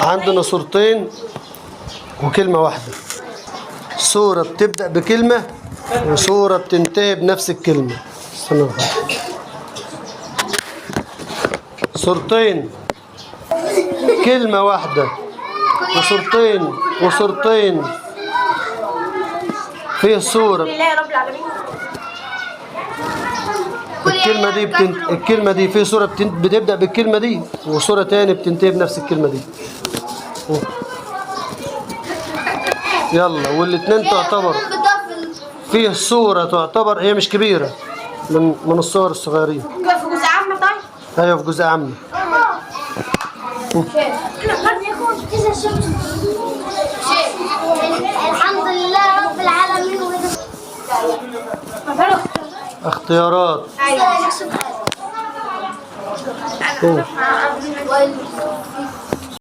عندنا صورتين وكلمة واحدة. صورة بتبدأ بكلمة وصورة بتنتهي بنفس الكلمة. استنى. صورتين كلمة واحدة وصورتين فيه صورة. الكلمة دي في صورة بتبدأ بالكلمة دي وصورة تاني بتنتهي بنفس الكلمة دي. يلا والاتنين تعتبر فيه صورة تعتبر هي مش كبيرة من الصور الصغيرين. في جزء عامة طيب؟ ايوه في جزء عامة. الحمد لله رب العالمين. اختيارات. ايوه